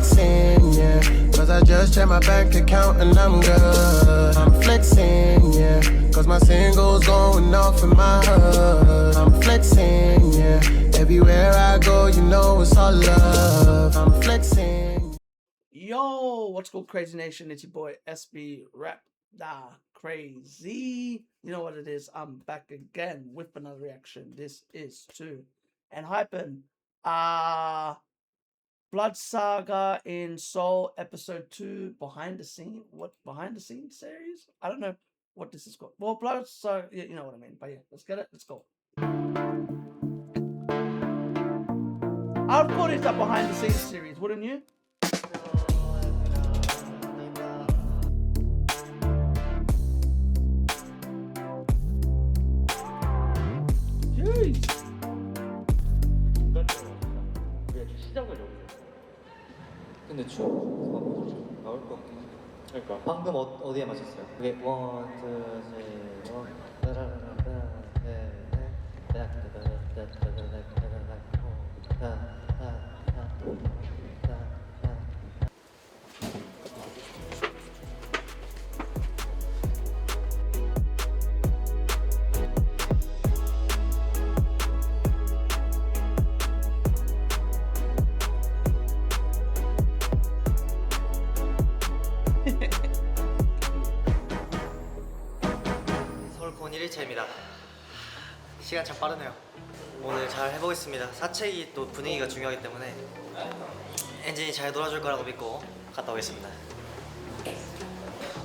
flexing, yeah. Cause I just checked my bank account and I'm good. I'm flexing, yeah. Cause my singles going off in my hood. I'm flexing, yeah. Everywhere I go, you know it's all love. I'm flexing. Yo, what's good, Crazy Nation? It's your boy Espy Reacts Crazy. You know what it is? I'm back again with another reaction. This is to ENHYPEN. Blood Saga in Seoul episode 2 behind the scene. What behind the scenes series? I don't know what this is called. Well, Blood Saga, you know what I mean. But yeah, let's get it. Let's go. I would call this a behind the scenes series, wouldn't you? Jeez. 근데 추워. 나올 것 같긴 해. 그러니까. 방금 어디에 마셨어요? 그게 원, 투, 쓰리, 원, 따라라라라, 서울 본 1일차입니다. 시간 참 빠르네요. 오늘 잘 해보겠습니다. 사책이 또 분위기가 중요하기 때문에 엔진이 잘 놀아줄 거라고 믿고 갔다 오겠습니다.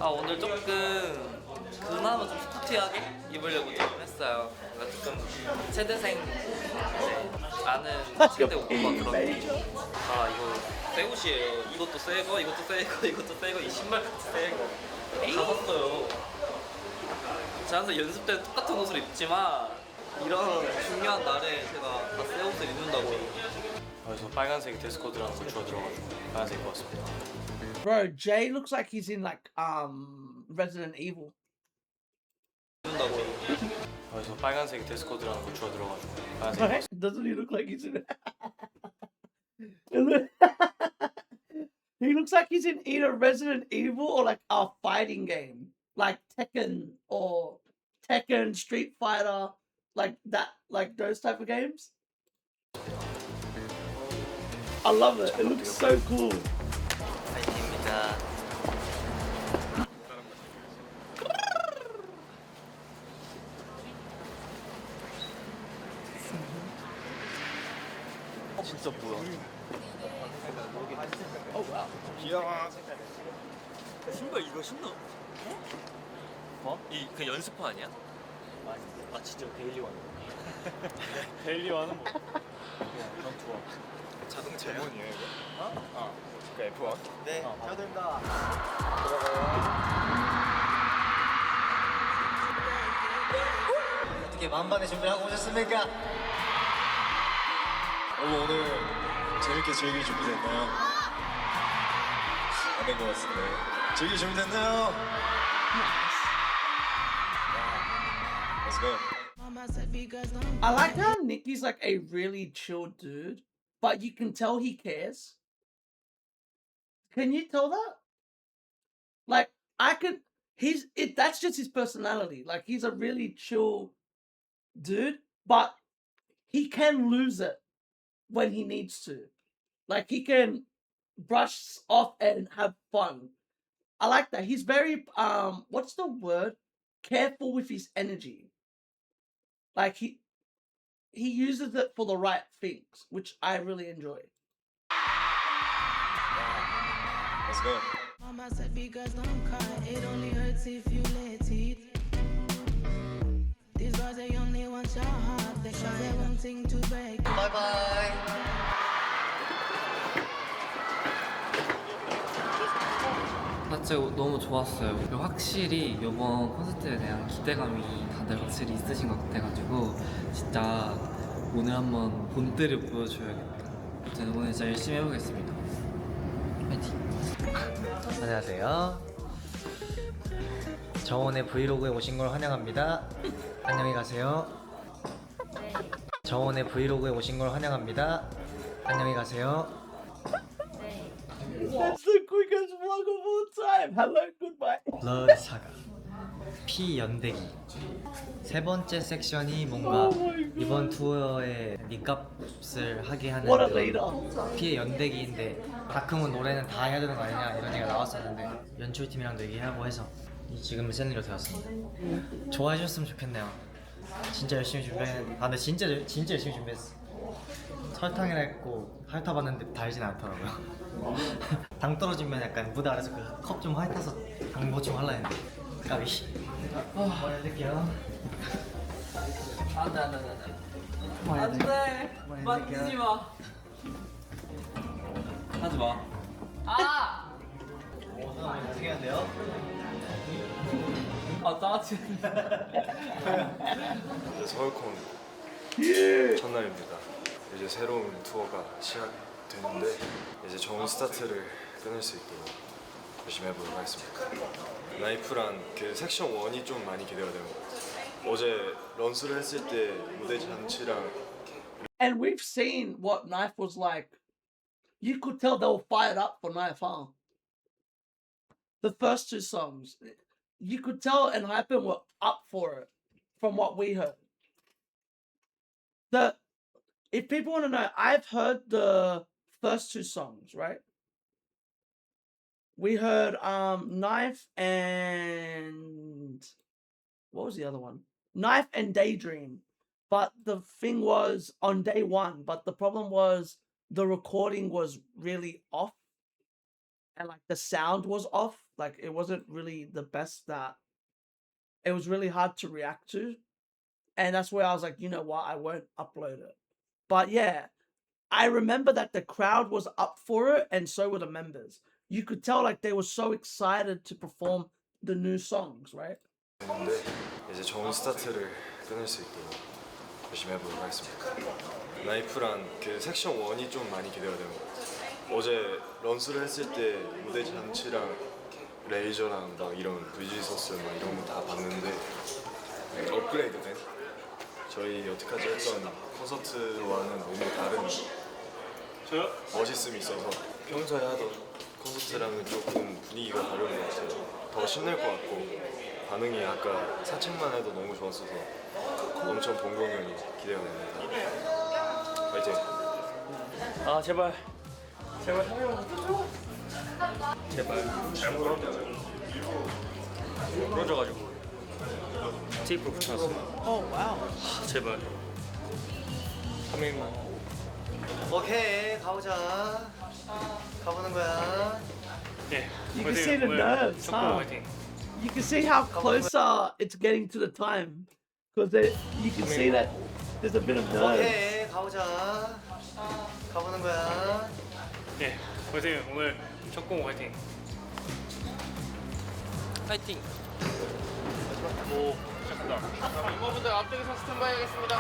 오늘 조금 그나마 좀 스포티하게 입으려고 좀 했어요. 그러니까 조금 체대생 아는 체대 오빠 그런 느낌. 이거 새 옷이에요. 이것도 새거, 이것도 새거, 이것도 새거, 이 신발도 새거 다 샀어요. 제가 항상 연습 때는 똑같은 옷을 입지만 이런 중요한 날에 제가 다 새 옷을 입는다고요. 그래서 빨간색이 드레스 코드라는 거 주워 들어가지고 빨간색 입었습니다. Bro, Jay looks like he's in like Resident Evil. 입는다고요. 그래서 빨간색이 드레스 코드라는 거 주워 들어가지고 빨간색 입었습니다. Doesn't he look like he's in He looks like he's in either Resident Evil or like a fighting game. Like Tekken or Tekken, Street Fighter, like that, like those type of games. I love it. It looks so cool. 파이팅입니다. 진짜 뭐야? Oh wow. 이야. 신발 이거 신나? 뭐? 그 연습화 아니야? 아 진짜 데일리원. 데일리원은 뭐? 그냥 전투화. 자동차요? 전문이에요 이거? 그 F1. 네, 잘 됩니다. 어떻게 만반의 준비를 하고 오셨습니까? 오늘 재밌게 즐길 준비됐나요? 안 된 것 같습니다. 즐길 준비됐나요? Let's go. I like how Nicky's like a really chill dude, but you can tell he cares. Can you tell that? Like that's just his personality. Like he's a really chill dude, but he can lose it when he needs to. Like he can brush off and have fun. I like that. He's very what's the word? Careful with his energy. Like he uses it for the right things, which I really enjoy. Let's go. Mama said because don't cry, it only hurts if you let it. These girls they only want your heart, because they wanting to break. Bye bye. 사실 너무 좋았어요. 그리고 확실히 이번 콘서트에 대한 기대감이 다들 확실히 있으신 것 같아가지고 진짜 오늘 한번 본때를 보여줘야겠다. 저는 오늘 진짜 열심히 해보겠습니다. 파이팅! 안녕하세요. 정원의 브이로그에 오신 걸 환영합니다. 안녕히 가세요. 정원의 브이로그에 오신 걸 환영합니다. 안녕히 가세요. That's the quickest vlog of all time. Hello, goodbye. 러브 사가 피 연대기 세 번째 섹션이 뭔가 이번 투어의 밑값을 하게 하는 What a 그런 leader. 피의 연대기인데 다크문 노래는 다 해야 되는 거 아니냐 이런 얘기가 나왔었는데 연출팀이랑도 얘기하고 해서 지금 샌리로 되었습니다. 좋아해 주셨으면 좋겠네요. 진짜 열심히 준비했는데 근데 진짜 열심히 준비했어. 설탕이라 했고 핥아봤는데 달진 않더라고요. 당 떨어지면 약간 무대 아래서 그 컵 좀 핥아서 당 보충 하려 했는데 까비. 머리 해줄게요. 안돼 만지지 마. 하지 마. 어떻게 해야 돼요? 아 짜증. 이제 서울콘 첫날입니다. 이제 새로운 투어가 시작되는데 이제 좋은 스타트를 끊을 수 있도록 열심히 해보도록 하겠습니다. 나이프란 그 섹션 1이 좀 많이 기대가 되는 것 같아요. 어제 런스를 했을 때 무대 잔치랑 And we've seen what Knife was like. You could tell they were fired up for Knife, huh? The first two songs. You could tell Enhypen were up for it from what we heard. If people want to know, I've heard the first two songs, right? We heard Knife and what was the other one? Knife and Daydream. But the thing was on day one, but the problem was the recording was really off. And like the sound was off. Like it wasn't really the best that it was really hard to react to. And that's where I was like, you know what, I won't upload it. But yeah, I remember that the crowd was up for it and so were the members. You could tell like they were so excited to perform the new songs, right? 했는데 이제 좋은 스타트를 끊을 수 있도록 열심히 해보도록 하겠습니다. 나이프란 그 섹션 1이 좀 많이 기대가 되는 것 같아요. 어제 런스를 했을 때 무대 잔치랑 레이저랑 막 이런 VG 소스 막 이런 거 다 봤는데 업그레이드된 저희 여태까지 했던 콘서트와는 너무 다른 멋있음이 있어서 평소에 하던 콘서트랑은 조금 분위기가 다른 것 같아요. 더 신날 것 같고 반응이 아까 사책만 해도 너무 좋았어서 엄청 본 공연이 기대가 됩니다. 파이팅! 아 제발 한 명만 줘. 제발 잘못 부러져가지고 테이프로 붙여놨어. Oh wow. 제발 한 명만. 오케이 가보자. 가보는 거야. 예. You can see the nerves, 축구 huh? 화이팅. You can see how closer it's getting to the time. Because you can see that there's a bit of nerves. 오케이 가보자. 가보는 거야. 예. 화이팅. 오늘 첫 공부 화이팅. 파이팅. 오 시작한다. 멤버분들 앞쪽에서 스탠바이 하겠습니다.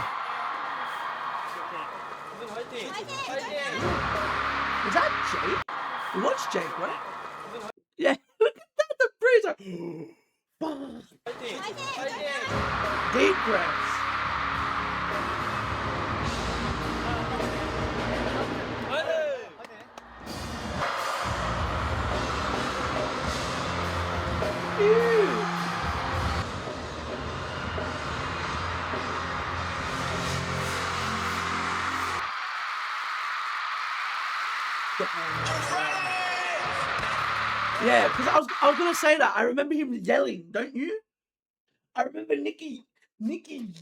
파이팅. Is that Jake? It was Jake, right? Yeah, look at that, the breeze. Like, deep breaths. Ew. Yeah, because I was gonna say that. I remember him yelling, don't you? I remember Nicky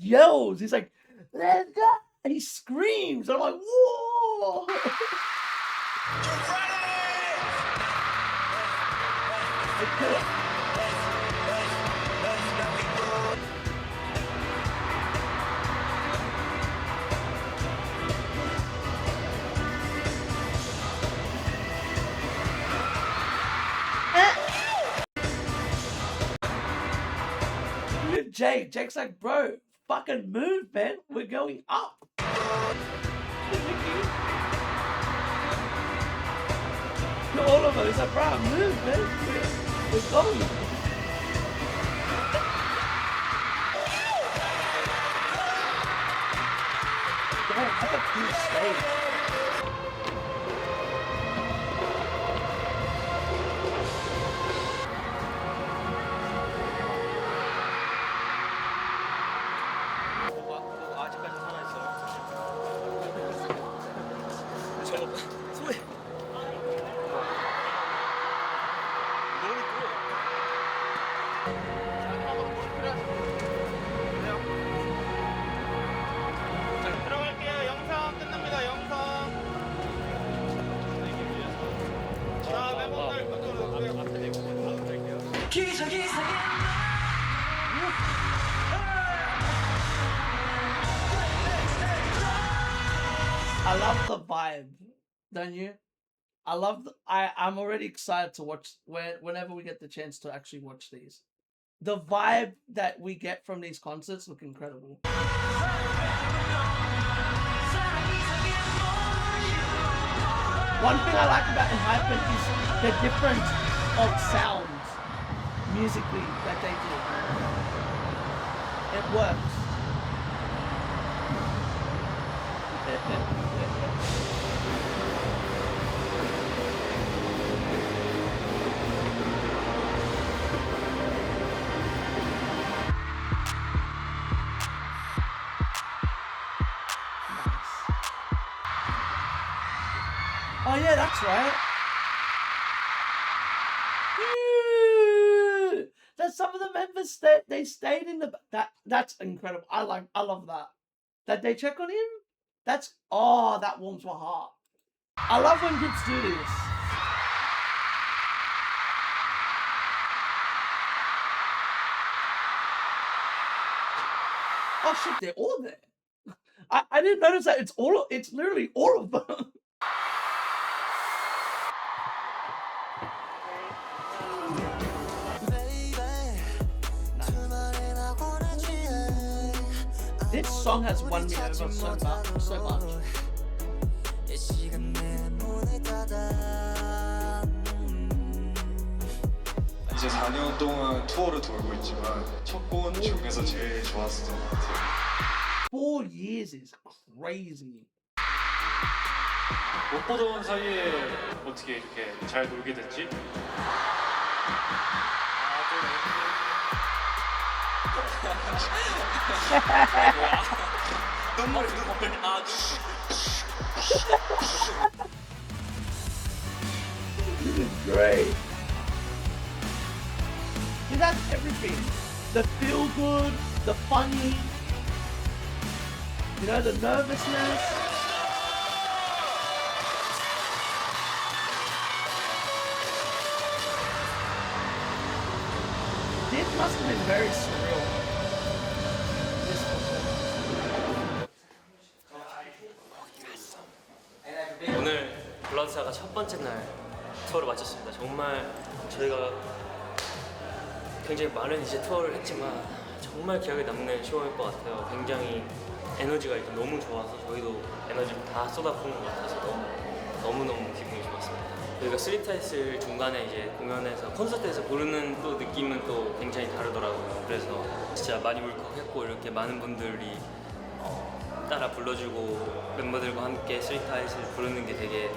yells. He's like, "Let's go!" And he screams. And I'm like, "Whoa!" With Jake's like, "Bro, fucking move, man. We're going up." To all of us, it's like, "Bro, move, man. We're going." Damn, that's a cool stage. I love the vibe, don't you? I love. I'm already excited to watch whenever we get the chance to actually watch these. The vibe that we get from these concerts look incredible. One thing I like about ENHYPEN is the difference of sounds musically that they do. It works. Oh yeah, that's right. Ew! That some of the members they stayed in the that's incredible. I love that. That they check on him. That warms my heart. I love when groups do this. Oh shit, they're all there. I didn't notice that. It's literally all of them. This song has won me over so much. 이제 4년 동안 투어를 돌고 있지만 첫 번 중에서 제일 좋았었던 것 같아요. 4 years is crazy. 못 보던 사이에 어떻게 이렇게 잘 놀게 됐지? 눈물. This is great. It has everything. The feel good, the funny, you know, the nervousness. This must have been very surreal. This performance. 오늘 블러드사가 첫 번째 날 투어를 마쳤습니다. 정말 저희가 굉장히 많은 이제 투어를 했지만 정말 기억에 남는 쇼일 것 같아요. 굉장히 에너지가 일단 너무 좋아서 저희도 에너지를 다 쏟아부은 것 같아서 너무너무 기분이 좋았습니다. 저희가 쓰리타이틀 중간에 이제 공연에서 콘서트에서 부르는 또 느낌은 또 굉장히 다르더라고요. 그래서 진짜 많이 울컥했고 이렇게 많은 분들이 따라 불러주고 멤버들과 함께 쓰리타이틀 부르는 게 되게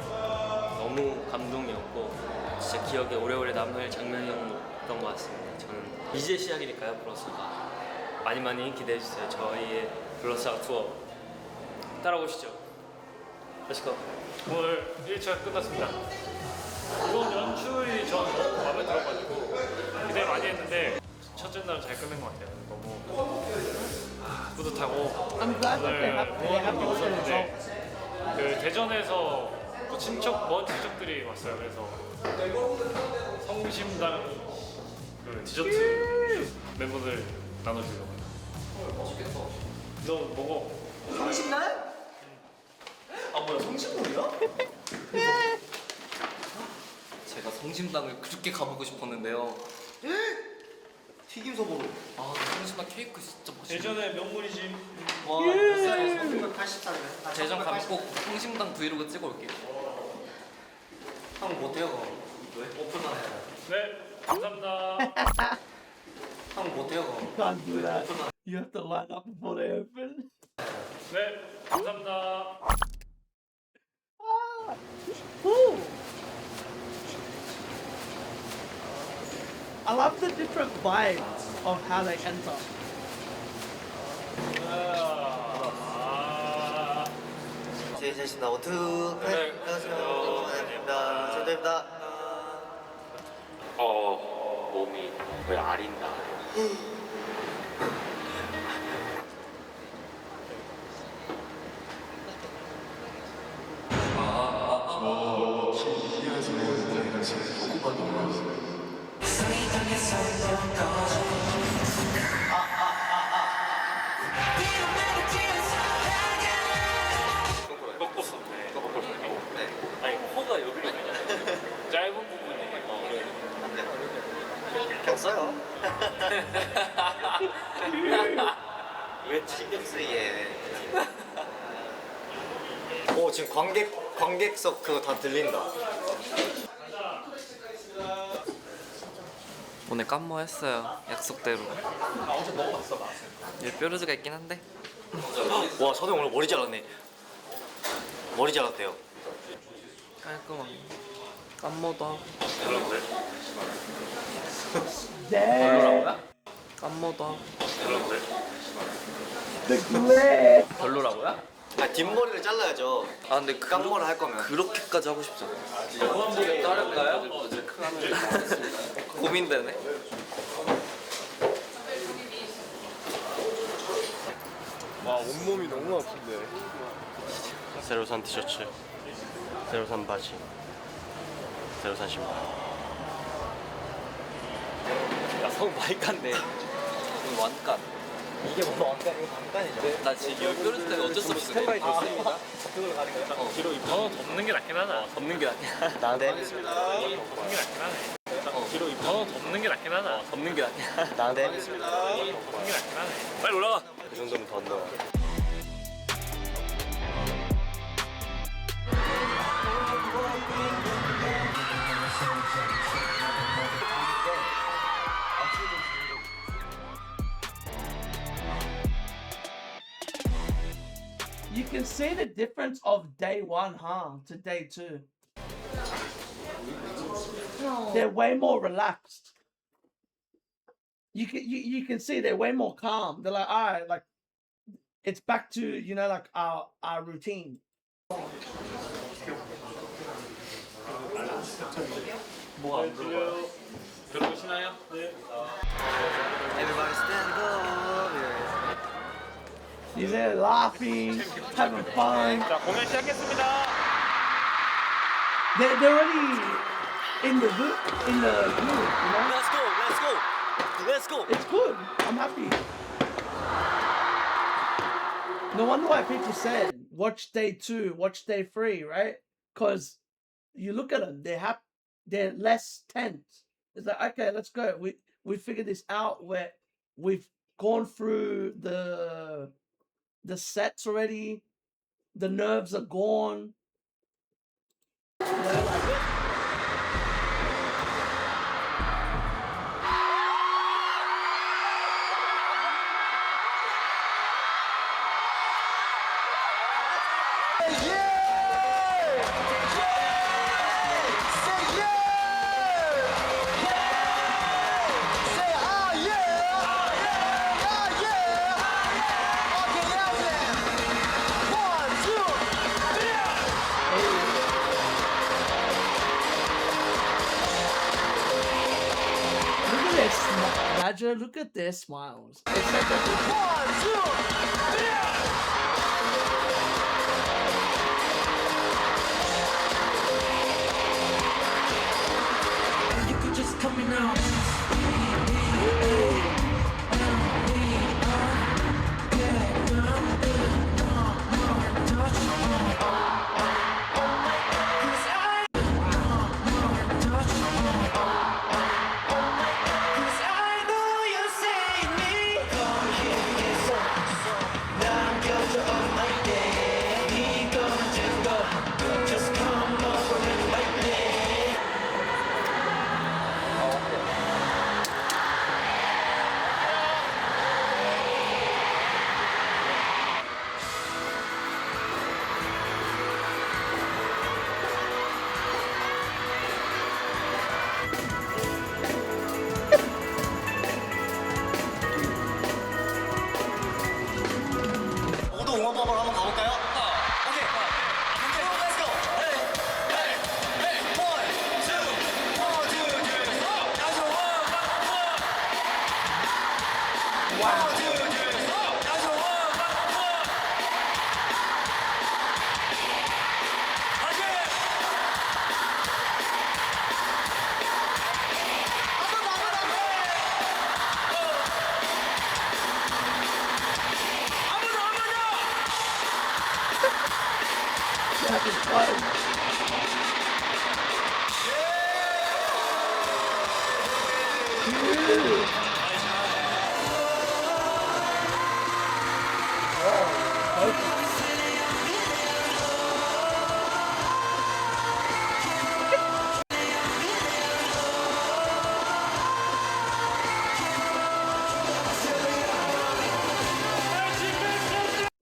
너무 감동이었고 진짜 기억에 오래오래 남을 장면이었던 것 같습니다. 저는 이제 시작이니까요, 블러스가 많이 기대해주세요. 저희의 블러스가 투어 따라오시죠. Let's go. 오늘 1차 끝났습니다. 이번 연출이 전 너무 마음에 들어가지고 기대 많이 했는데 첫째 날은 잘 끝낸 것 같아요. 너무 뿌듯하고 I'm glad that they 오늘 have with the 웃었는데 result. 그 대전에서 또 먼 친척들이 왔어요. 그래서 성심당 그 디저트 멤버들 나눠주려고 해요. 너 먹어. 성심당? 아 뭐야 성심당이야? 제가 성심당을 그렇게 가보고 싶었는데요. 튀김소보로. 아, 성심당 케이크 진짜 맛있어. 대전의 명물이지. 와, 몇 살이야? 1980살이네. 대전 가면 꼭 성심당 브이로그 찍어 올게요. 형 못해요. 왜? 오픈만 해야 돼. 네, 감사합니다. 형 못해요. Can't do that. You have to line up before they open. 네, 감사합니다. Cool. I love the different vibes of how they enter. 제 자신 나고 투. 네, 안녕하세요. 안녕입니다. 제대입니다. 몸이 거의 아린다. 저 TV에서 보고 받은 거였어요. 아니 코가 여기로 짧은 부분이 그냥 써요. 왜 신경 쓰이게? 오 지금 관객석 그거 다 들린다. 오늘 깜모 했어요. 약속대로. 얘 뾰루지가 있긴 한데. 와 저도 오늘 머리 잘랐네. 머리 잘랐대요. 깔끔한. 깜모도 하고. Damn. 깜모도 하고. The glare. 별로라고요? 아 뒷머리를 잘라야죠. 아 근데 깜모를 할 거면. 그렇게까지 하고 싶지 않아. 자를까요? 고민되네. 와 온몸이 너무 아픈데. 새로 산 티셔츠, 새로 산 바지, 새로 산 신발. 야성 많이 깠네. 이거 완간. 이게 뭐 왕관 이거 왕관이죠. 나 지금 뾰루지 때문에 어쩔 수 없어. 스탠바이 좋습니다. 뒤로 덮는 게 낫긴 하다. 덮는 게 낫냐? 나한테 덮는 게 낫긴 하네. 뒤로 덮는 게 낫긴 하다. 덮는 게 낫냐? 나한테 덮는 게 낫긴 하네. 빨리 올라가. 그 정도면 더 안 나와. You can see the difference of day one, huh, to day two. They're way more relaxed. You can see they're way more calm. They're like, all right, like it's back to like our routine. 뭐가 안 들어가요? 들어오시나요? 네. Everybody stand up. He's there laughing, having fun. 자 공연 시작했습니다. They're already in the group, Let's go, let's go, let's go. It's good. I'm happy. No wonder why people said watch day 2, watch day 3, right? Because you look at them, they're less tense. It's like, okay, let's go. We figured this out. We've gone through the sets already. The nerves are gone. Badger, look at their smiles. It's like You could just come in now.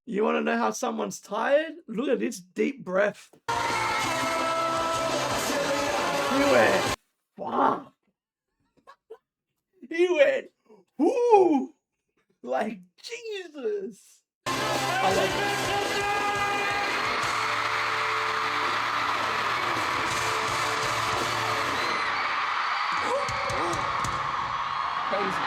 You want to know how someone's tired? Look at this deep breath. He went, fuck. He went, whoo. Like, Jesus. I love it. Crazy.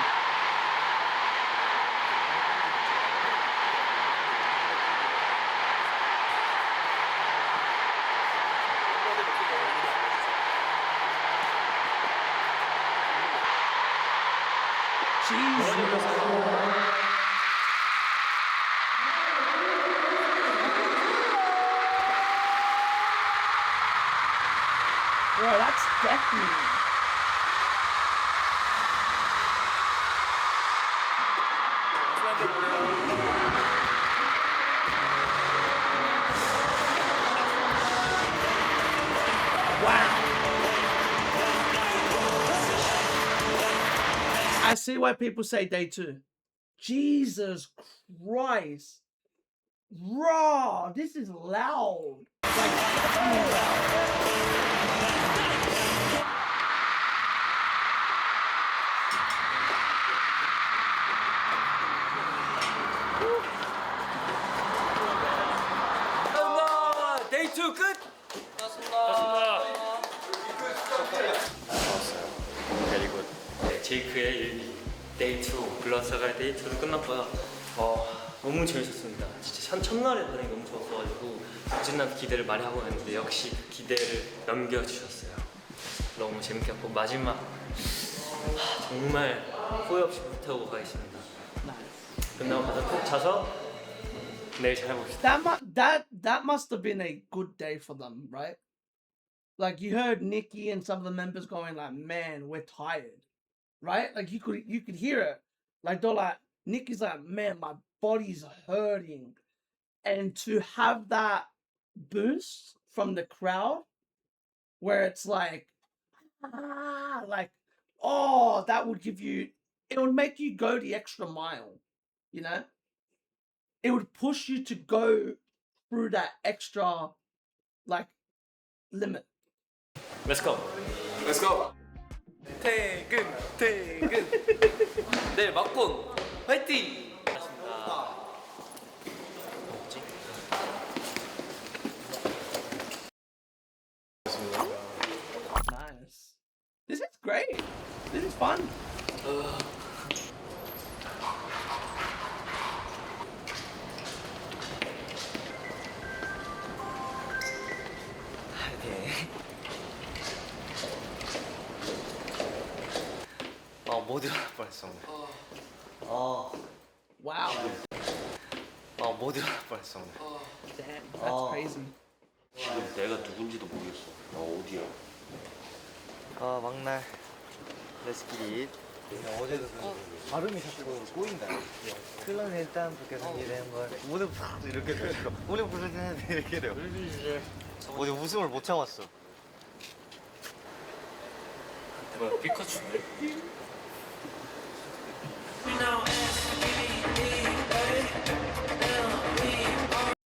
Bro, that's definitely. Wow. I see why people say day 2. Jesus Christ. Raw. This is loud. Like, definitely loud. 데이 2 끝! 네, 제이크의 데이 2 블러사가의 데이 2로 끝났고요. 너무 재밌었습니다. 진짜 첫날에 반응이 너무 좋았어가지고 엄청난 기대를 많이 하고 있는데 역시 그 기대를 넘겨주셨어요. 너무 재밌게 했고 마지막 정말 후회 없이 불태우고 가겠습니다. 끝나고 가서 푹 자서 내일 잘 봅시다. That must have been a good day for them, right? Like you heard Nikki and some of the members going like, "Man, we're tired," right? Like you could hear it. Like they're like, Nikki's like, "Man, my body's hurting," and to have that boost from the crowd, where it's like, oh, that would give you. It would make you go the extra mile, you know. It would push you to go through that extra, like, limit. Let's go. Let's go. 퇴근. 내일 막폰 화이팅. Nice. This is great. This is fun. 못 일어날 뻔했어 오늘. Wow. 못 일어날 뻔했어 오늘. Damn, that's crazy. 지금 내가 누군지도 모르겠어. 나 어디야? 막날. Let's get it. 어제도 발음이 자꾸 꼬인다. 클럽 일단 그렇게 생기는 걸 오늘 이렇게 돼요. 오늘 부르는데 이렇게 돼요. 어제 웃음을 못 참았어. 뭐야 피카츄네?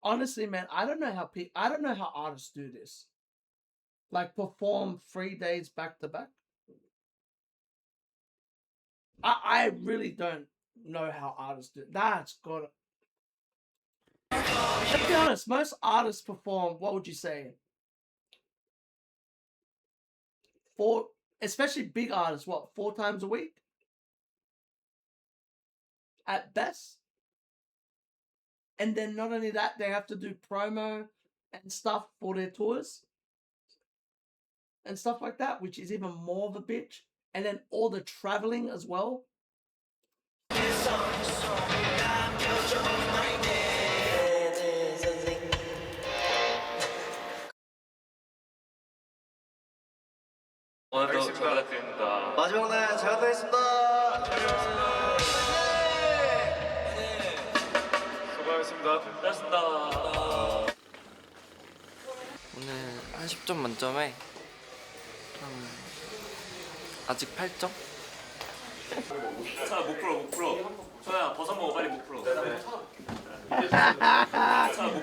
Honestly, man, I don't know how artists do this. Like perform 3 days back to back. I really don't know how artists do it. That's got. Let's be honest. Most artists perform. What would you say? 4, especially big artists. What, 4 times a week? At best. And then not only that, they have to do promo and stuff for their tours and stuff like that, which is even more of a bitch. And then all the traveling as well. 오늘도 잘 부탁드립니다. 마지막 날 잘 가겠습니다. 수고하셨습니다. 고맙습니다. 오늘 한 10점 만점에 아직 8점? 자, 못 풀어. 소야, 버섯 먹어, 빨리 못 풀어.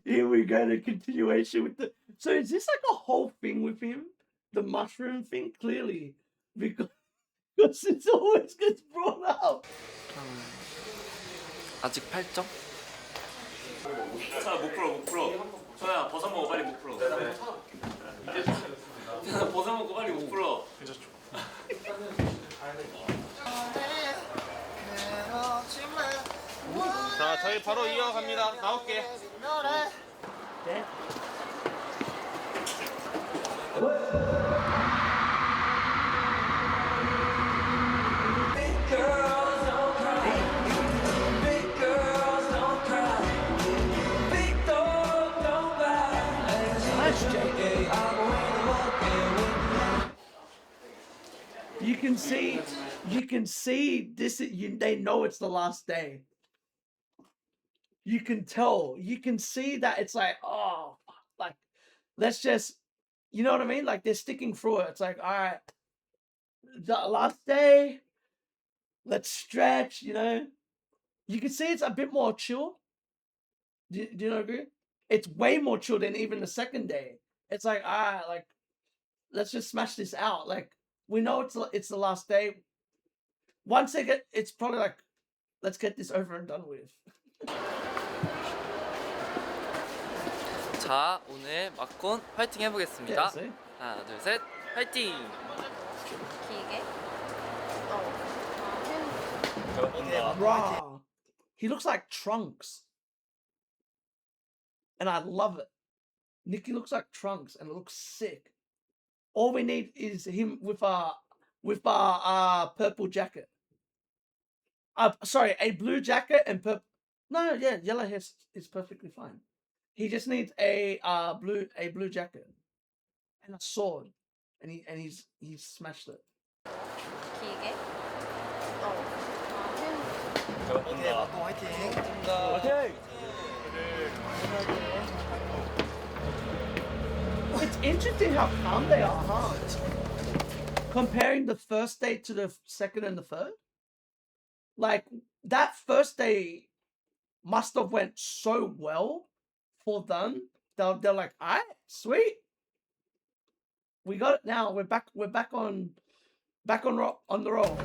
Here we go, the continuation with the. So is this like a whole thing with him? The mushroom thing? Clearly. Because it always gets brought up. 아직 8점? 자, 못 풀어. 소야, 버섯 먹어, 빨리 못 풀어. 자, 버섯 먹고 빨리 못 풀어. 자, 저희 바로 이어갑니다. 나올게. You can see this. They know it's the last day. You can tell. You can see that it's like, oh, like, let's just, you know what I mean? Like they're sticking through it. It's like, all right, the last day. Let's stretch. You know, you can see it's a bit more chill. Do you not agree? It's way more chill than even the second day. It's like, all right, like, let's just smash this out. Like, we know it's the last day. Once they get, it's probably like, let's get this over and done with. 자, 오늘 막곤 화이팅 해보겠습니다. Yeah, see? 하나, 둘, 셋, 화이팅! 길게. Bruh. He looks like Trunks. And I love it. Nikki looks like Trunks and it looks sick. All we need is him with a purple jacket. Sorry, a blue jacket and purple. No, yeah, yellow hair is perfectly fine. He just needs a blue jacket and a sword, and he's smashed it. 길게. It's interesting how calm they are, huh? Comparing the first day to the second and the third. Like, that first day must have went so well for them. They're like, all right, sweet. We got it now. We're back on the roll.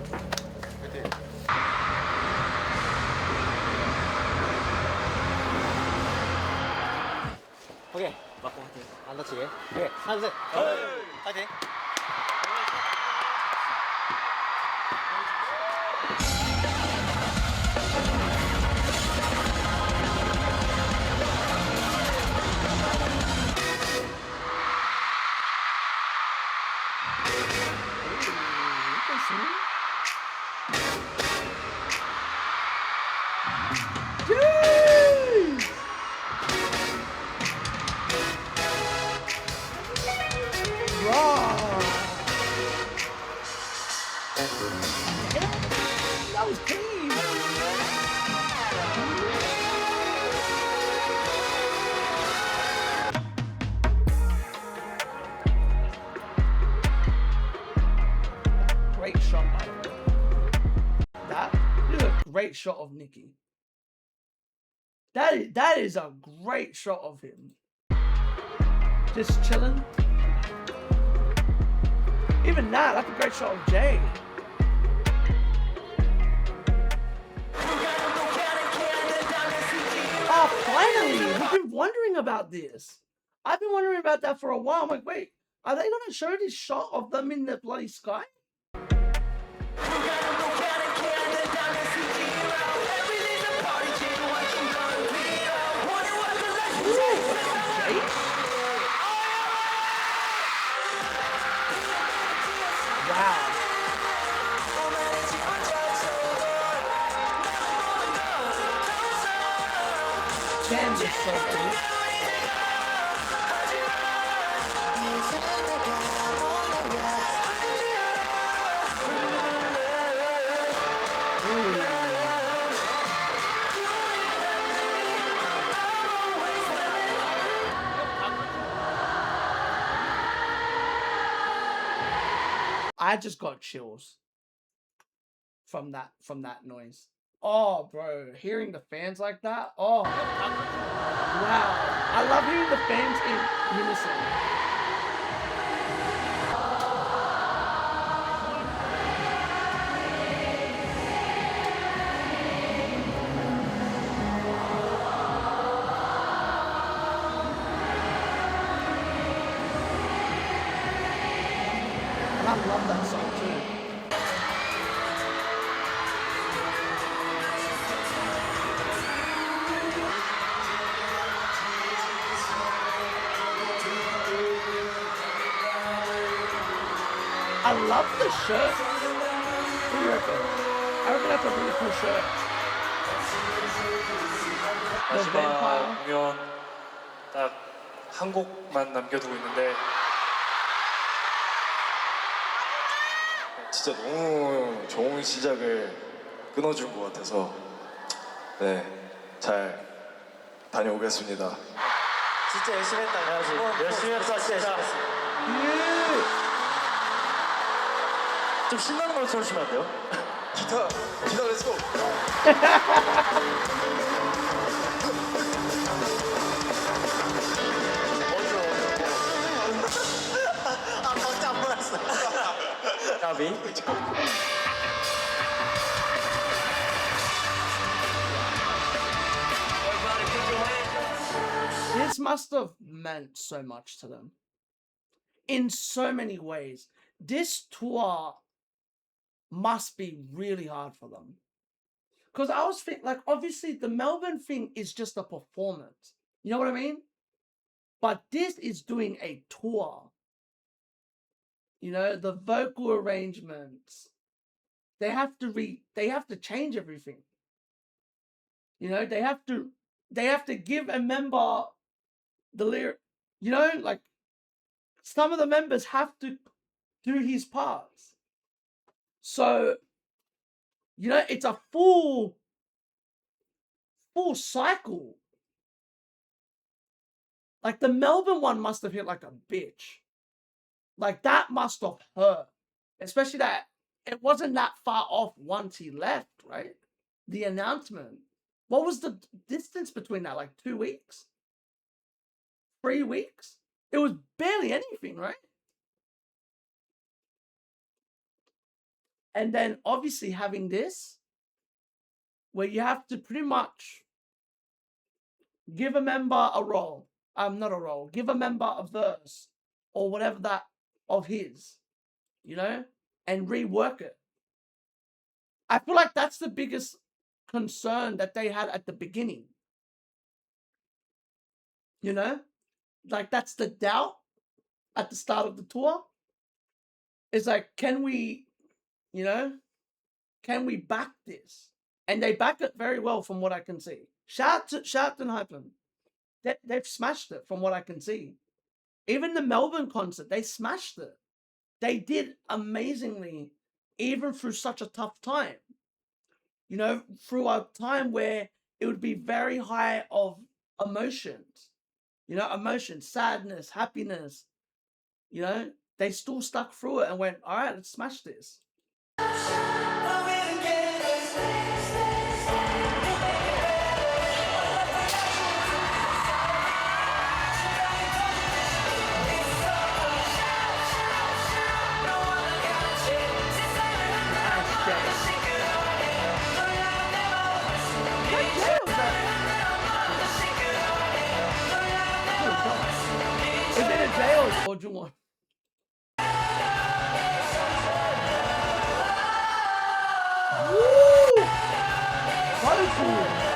오케이. 막공 화이팅. 안 다치게. 오케이. 하나, 둘, 셋. 화이팅. That was clean. Great shot, by the way. That is a great shot of Nikki. That is a great shot of him. Just chilling. Even that's a great shot of Jay. Oh, finally! We've been wondering about this. I've been wondering about that for a while. I'm like, wait, are they gonna show this shot of them in the bloody sky? Wow. Damn, this so good. I just got chills from that noise. Oh, bro, hearing the fans like that. Oh, wow. I love hearing the fans in unison. I love that song too. I love the shirt. What do you reckon? I reckon that's a really cool shirt. The vampire. 마지막 공연 딱 한 곡만 남겨두고 있는데 진짜 너무 좋은 시작을 끊어준 것 같아서 네, 잘 다녀오겠습니다. 진짜 열심히 했다. 해야지. 열심히 했어. 진짜. 좀 신나는 걸 쳐주시면 안 돼요? 기타 렛츠고! 아, 박자 안 보였어. 까비. This must have meant so much to them. In so many ways. This tour must be really hard for them. Because I was thinking, like, obviously the Melbourne thing is just a performance. You know what I mean? But this is doing a tour. You know, the vocal arrangements. They have to change everything. You know, they have to give a member the lyric. You know, like some of the members have to do his parts. So, you know, it's a full cycle. Like the Melbourne one must have hit like a bitch. Like that must have hurt. Especially that it wasn't that far off once he left, right? The announcement. What was the distance between that? Like 2 weeks? 3 weeks? It was barely anything, right? And then obviously having this, where you have to pretty much give a member a role. Not a role. Give a member a verse or whatever that of his, you know, and rework it. I feel like that's the biggest concern that they had at the beginning. You know, like that's the doubt at the start of the tour. It's like, can we, you know, can we back this? And they back it very well from what I can see. Shout out to ENHYPEN. They've smashed it from what I can see. Even the Melbourne concert, they smashed it. They did amazingly, even through such a tough time. You know, through a time where it would be very high of emotions. You know, emotions, sadness, happiness. You know, they still stuck through it and went, all right, let's smash this. Jungwon. Woo! Wonderful.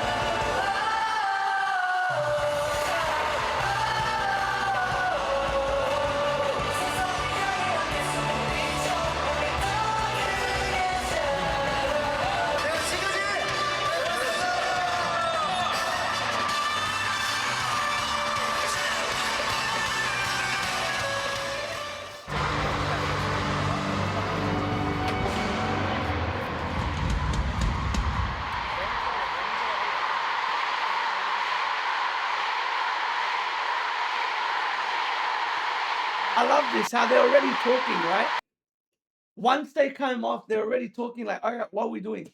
I love this, how they're already talking, right? once they came off, they're already talking like, all right, what are we doing?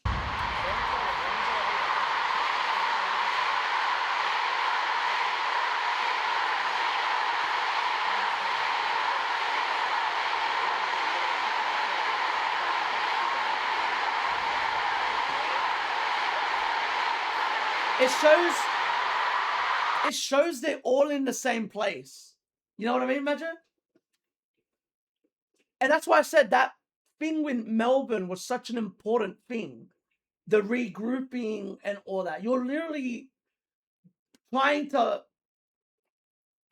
It shows they're all in the same place. You know what I mean, Major? And that's why I said that thing with Melbourne was such an important thing. The regrouping and all that. You're literally trying to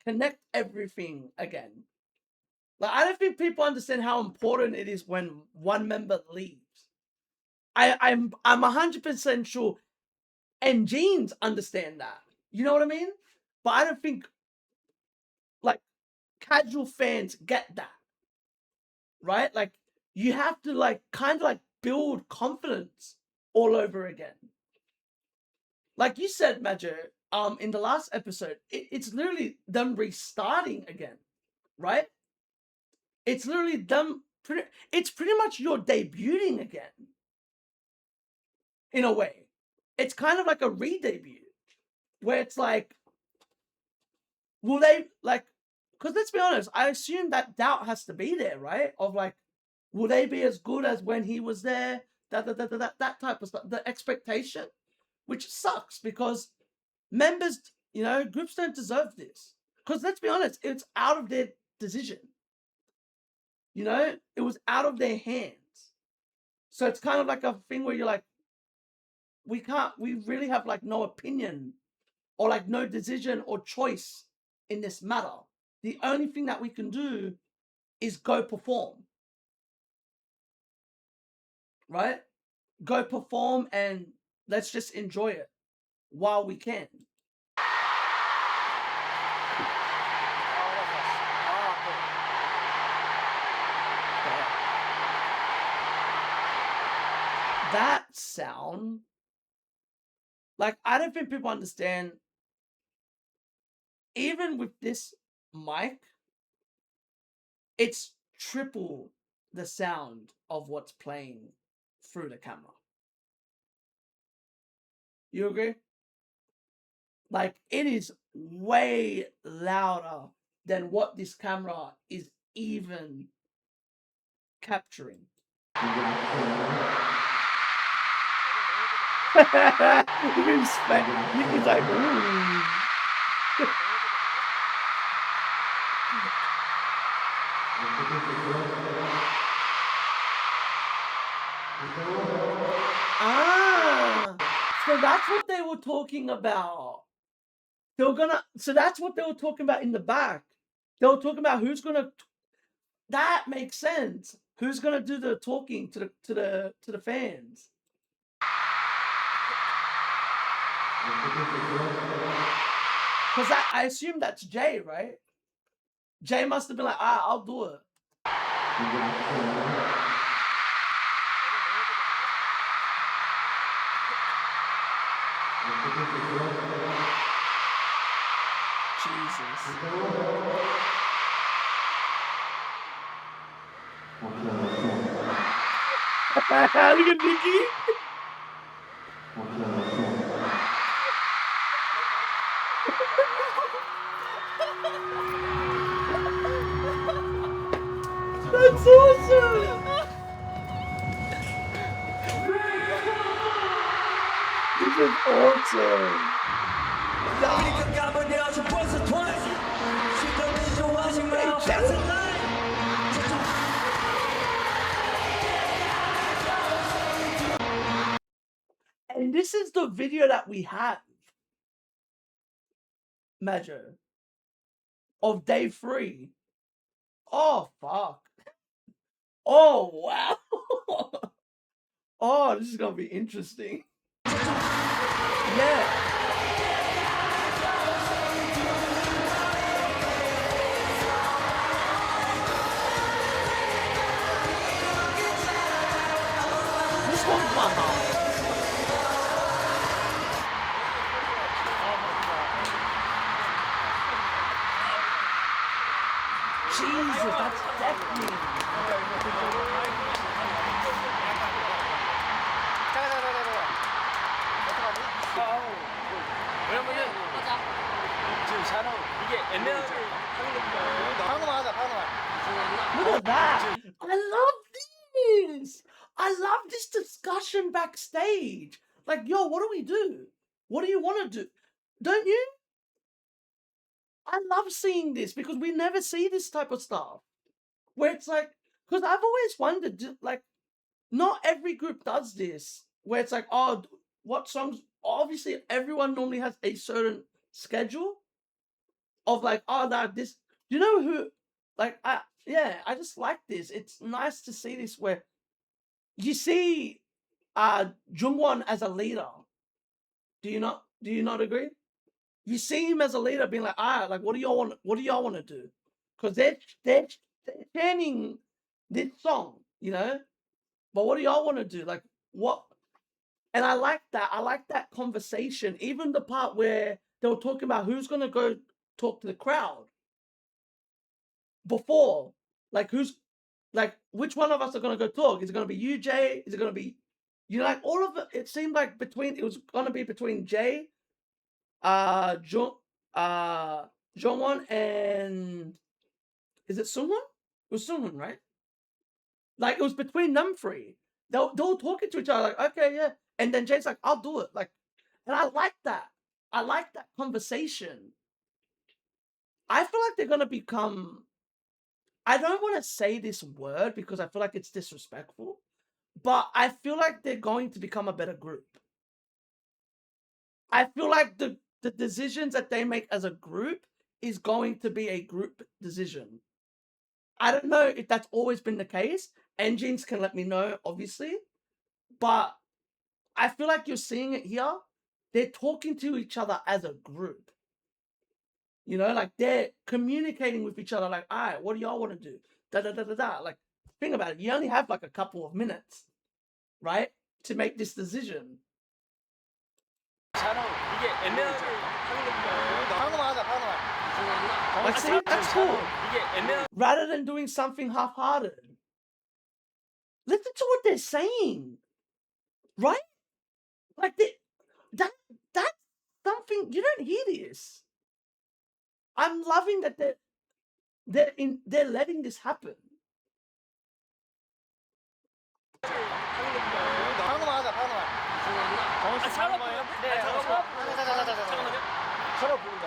connect everything again. Like, I don't think people understand how important it is when one member leaves. I'm 100% sure, and Jeans understand that. You know what I mean? But I don't think like casual fans get that. Right? Like, you have to like kind of like build confidence all over again. Like you said, Major, in the last episode, it's literally them restarting again, right? It's literally them. It's pretty much you're debuting again. In a way, it's kind of like a re-debut, where it's like, will they like? Because let's be honest, I assume that doubt has to be there, right? Of like, will they be as good as when he was there? That type of stuff. The expectation, which sucks because members, you know, groups don't deserve this. Because let's be honest, it's out of their decision. You know, it was out of their hands. So it's kind of like a thing where you're like, we really have like no opinion or like no decision or choice in this matter. The only thing that we can do is go perform. Right? Go perform and let's just enjoy it while we can. That sound, like, I don't think people understand, even with this mic, it's triple the sound of what's playing through the camera. You agree? Like, it is way louder than what this camera is even capturing. You can expect, you can like, ooh. So that's what they were talking about. So that's what they were talking about in the back. They were talking about who's gonna. That makes sense. Who's gonna do the talking to the fans? Because I assume that's Jay, right? Jay must have been like, I'll do it. Jesus. Look at Nikki. That's awesome! This is awesome! And this is the video that we have, Major, of day 3. Oh, fuck. Oh, wow. Oh, this is going to be interesting. Yeah. This one's my heart. Jesus, that's deafening. 왜냐면은 맞아. 지금 샤노 이게 애매하게 하는 겁니다. 방금 하자, 방금. Look at that. I love this. I love this discussion backstage. Like, yo, what do we do? What do you want to do? Don't you? I love seeing this because we never see this type of stuff. Where it's like, because I've always wondered, like, not every group does this. Where it's like, oh, what songs? Obviously, everyone normally has a certain schedule of like, oh, that this. You know who? Like, I just like this. It's nice to see this where you see Jungwon as a leader. Do you not agree? You see him as a leader being like, like what do y'all want to do? Because they're chanting this song, you know? But what do y'all want to do? Like what? And I like that. I like that conversation. Even the part where they were talking about who's gonna go talk to the crowd. Before, like which one of us are gonna go talk? Is it gonna be you, Jay? Is it gonna be like all of it? It seemed like it was gonna be between Jay, Jongwon, and is it Sungwon? It was Sungwon, right? Like it was between them three. They were talking to each other, like, okay, yeah. And then Jay's like, I'll do it. Like, and I like that. I like that conversation. I feel like they're gonna become. I don't want to say this word because I feel like it's disrespectful, but I feel like they're going to become a better group. I feel like the decisions that they make as a group is going to be a group decision. I don't know if that's always been the case. Engines can let me know, obviously, but I feel like you're seeing it here. They're talking to each other as a group. You know, like they're communicating with each other like, all right, what do y'all want to do? Da-da-da-da-da. Like, think about it. You only have like a couple of minutes, right? To make this decision. 샤노 이게 애매하게 하는 겁니다. 방금 하자, 방금. Like, see, that's cool. 이게 애매하게 Rather than doing something half-hearted. Listen to what they're saying. Right? Like, that's something, you don't hear this. I'm loving that they're letting this happen. 방금 하자, 방금.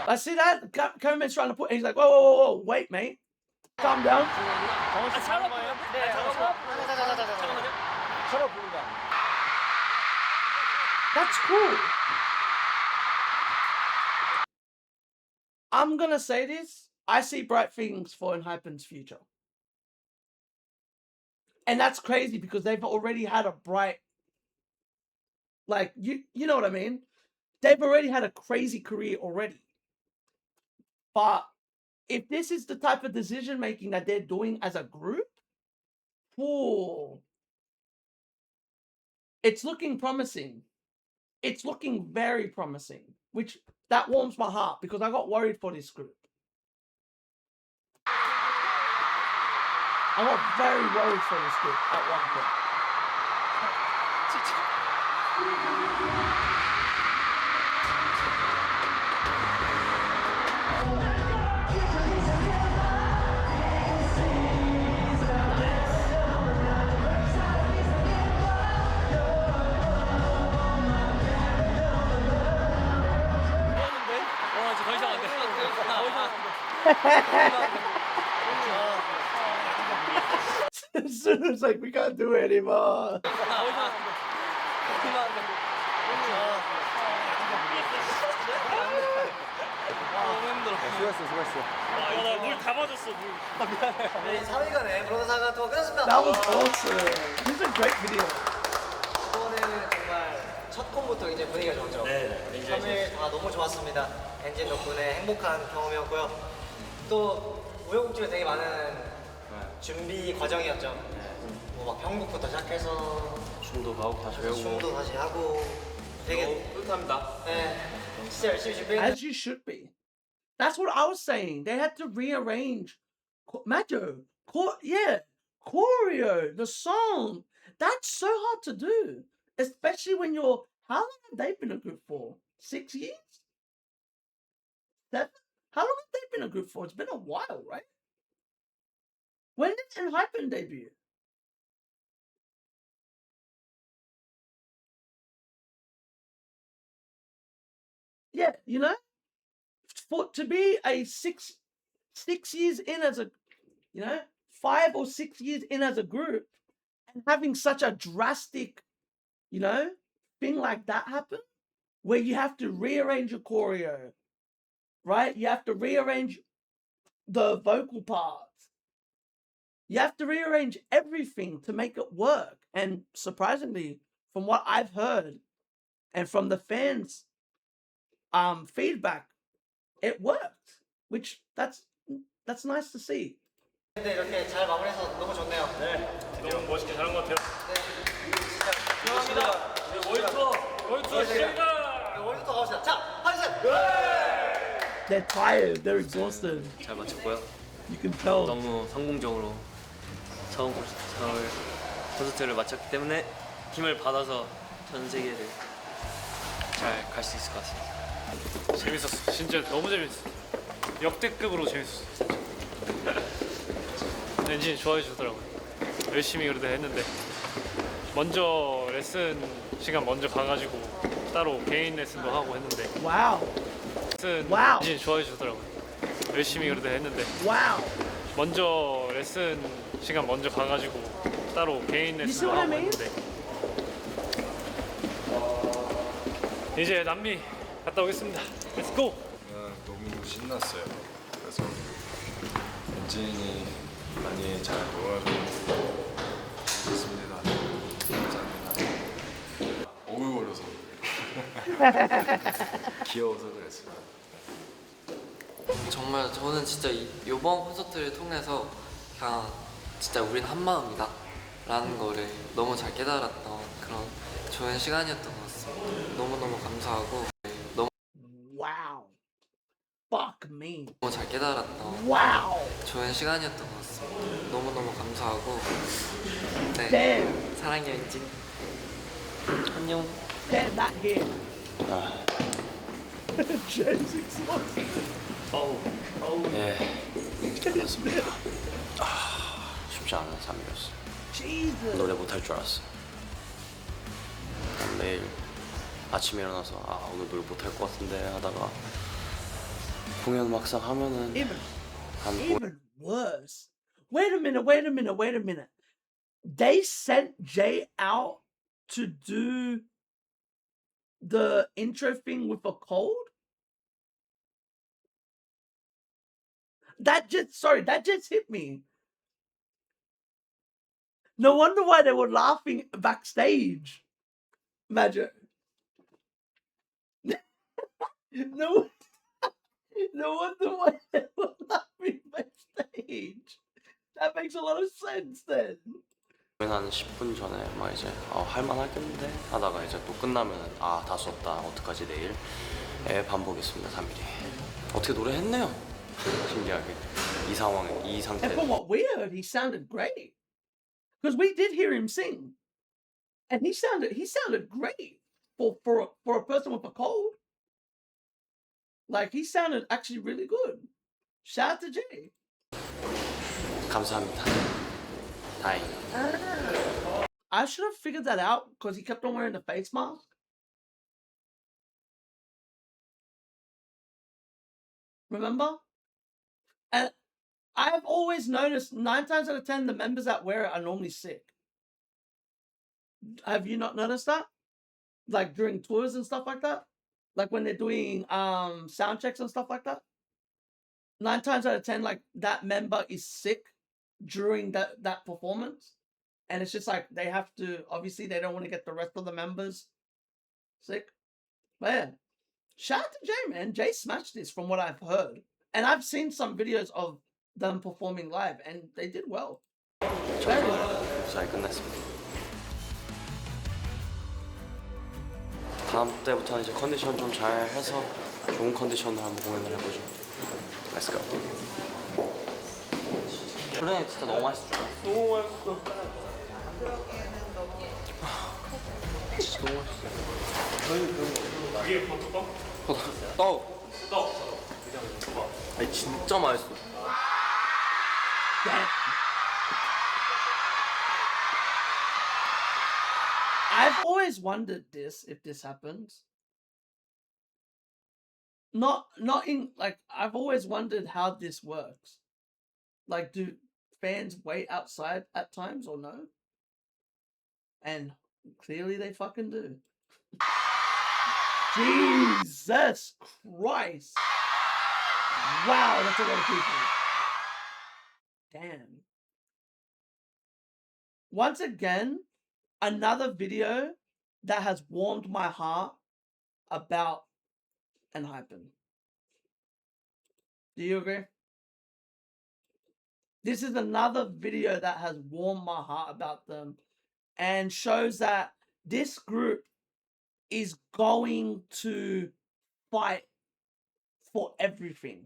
I see that Kermit's trying to put. He's like, whoa, wait, mate, calm down. That's cool. I'm gonna say this. I see bright things for ENHYPEN's future. And that's crazy because they've already had a bright, like, you know what I mean? They've already had a crazy career already. But if this is the type of decision making that they're doing as a group, it's looking promising. It's looking very promising, which that warms my heart because I got worried for this group. I got very worried for this group at one point. 더 이상 안 돼. 더 이상 안 돼. As soon as like we can't do it anymore. 물다 맞았어, 물. 네, 3일간의 브로사가 또 끝났습니다. That was awesome. This is a great video. 이번에는 정말 첫 콘부터 이제 분위기가 좋았죠. 네, 3일 너무 좋았습니다. 엔진 덕분에 행복한 경험이었고요. 또 우여곡절이 되게 많은 준비 과정이었죠. 뭐 막 편곡부터 시작해서 춤도 가고 다시 배우고 춤도 다시 하고 되게 뿌듯합니다. 네, 진짜 열심히 준비했는데 As you should be. That's what I was saying. They had to rearrange. Majo, yeah. choreo, the song. That's so hard to do, especially when you're. How long have they been a group for? 6 years? 7? How long have they been a group for? It's been a while, right? When did ENHYPEN debut? Yeah, you know, to be a six years in as a, 5 or 6 years in as a group, and having such a drastic, thing like that happen, where you have to rearrange your choreo, right? You have to rearrange the vocal parts. You have to rearrange everything to make it work. And surprisingly, from what I've heard and from the fans' feedback, it worked. Which that's nice to see. 근데 이렇게 잘 마무리해서 너무 좋네요. 네, 너무 멋있게 잘한 것 같아요. 감사합니다. 월투어 시작이다. 월드컵 가봅시다. 자, 하이셋. They're tired. They're exhausted. 잘 마쳤고요. You can tell. 너무 성공적으로 처음 콘서트를 마쳤기 때문에 힘을 받아서 전 세계를 잘 갈 수 있을 것 같습니다. 재밌었어. 진짜 너무 재밌었어. 역대급으로 재밌었어. 엔진이 좋아해 주더라고요. 열심히 그래도 했는데 먼저 레슨 시간 먼저 가가지고 따로 개인 레슨도 하고 했는데 와우. 엔진이 좋아해 주더라고요. 열심히 그래도 했는데 와우. 먼저 레슨 시간 먼저 가가지고 따로 개인 레슨도 하고 했는데 이제 남미 갔다 오겠습니다. Let's go. 너무 신났어요. 그래서 엔진이 많이 잘 도와주고 있습니다. 감사합니다. 오글거려서 귀여워서 그랬어요. 정말 저는 진짜 이번 콘서트를 통해서 그냥 진짜 우린 한 마음이다 라는 거를 너무 잘 깨달았던 그런 좋은 시간이었던 것 같습니다. 너무너무 감사하고 너무 Wow. Fuck me. 너무 잘 깨달았던 Wow. 좋은 시간이었던 것 같습니다. 너무너무 감사하고 네 Damn. 사랑해 엔진 안녕. Damn that here. James exhausted. 예, 그렇습니다. 쉽지 않은 삶이었어. Jesus. 노래 못할 줄 알았어. 매일 아침에 일어나서 오늘 노래 못할 것 같은데 하다가 공연 막상 하면은 Even worse. Wait a minute. They sent Jay out to do the intro thing with a cold? That just hit me. No wonder why they were laughing backstage. Imagine. No wonder why they were laughing backstage. That makes a lot of sense then. 한 10분 전에 막 이제 할만하겠는데 하다가 이제 또 끝나면은 다 썼다 어떡하지 내일의 반복이었습니다. 3일이 어떻게 노래했네요. 신기하게 이 상황에 이 상태. And from what we heard, he sounded great. Because we did hear him sing, and he sounded great for a person with a cold. Like he sounded actually really good. Shout out to Jay. 감사합니다. 다행히. I should have figured that out because he kept on wearing the face mask. Remember? And I've always noticed 9 times out of 10 the members that wear it are normally sick. Have you not noticed that? Like during tours and stuff like that? Like when they're doing sound checks and stuff like that? 9 times out of 10, like that member is sick during that performance. And it's just like they have to, obviously they don't want to get the rest of the members sick. But yeah, shout out to Jay, man. Jay smashed this from what I've heard. And I've seen some videos of them performing live and they did well. Very well. 잘 끝냈습니다. 다음 때부터는 이제 컨디션 좀 잘 해서 좋은 컨디션으로 한번 공연을 해보죠. Let's go. 그래 진짜 너무 맛있어. 너무 맛있어. 진짜 너무 맛있어. 이게 버터빵? 떡. 아니 진짜 맛있어. I've always wondered this, if this happens. Not in like, I've always wondered how this works. Like, do fans wait outside at times or no? And clearly they fucking do. Jesus Christ. Wow, that's a lot of people. Damn. Once again, another video that has warmed my heart about ENHYPEN. Do you agree? This is another video that has warmed my heart about them and shows that this group is going to fight for everything.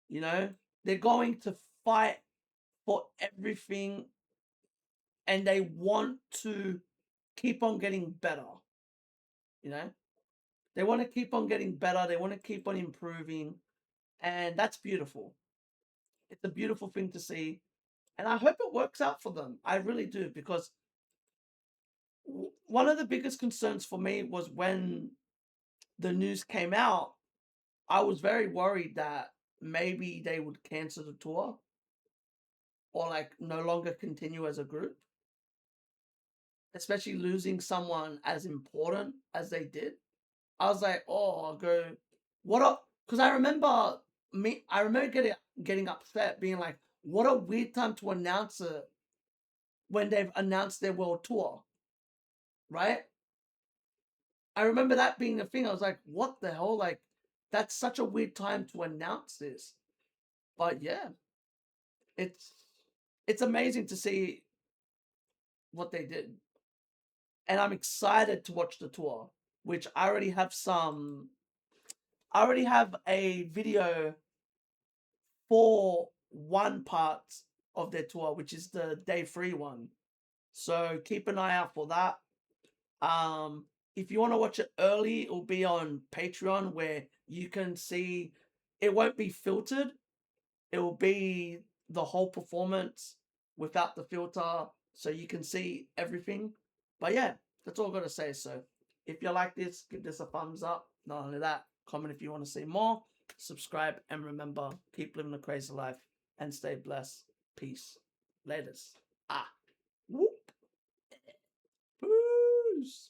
You know, they're going to fight for everything and they want to keep on getting better. You know, they want to keep on getting better. They want to keep on improving. And that's beautiful. It's a beautiful thing to see. And I hope it works out for them. I really do. Because one of the biggest concerns for me was when the news came out, I was very worried that maybe they would cancel the tour or like no longer continue as a group. Especially losing someone as important as they did. I was like, oh, I'll go, what up? Because I remember getting upset, being like, what a weird time to announce it when they've announced their world tour, right? I remember that being a thing. I was like, what the hell? Like, that's such a weird time to announce this. But yeah, it's amazing to see what they did. And I'm excited to watch the tour, which I already have a video for one part of their tour, which is the day 3 one. So keep an eye out for that. If you want to watch it early, it will be on Patreon where you can see, it won't be filtered. It will be the whole performance without the filter, so you can see everything. But yeah, that's all I've got to say. So if you like this, give this a thumbs up. Not only that, comment if you want to see more, subscribe, and remember, keep living a crazy life and stay blessed. Peace. Laters. Whoop. Peace.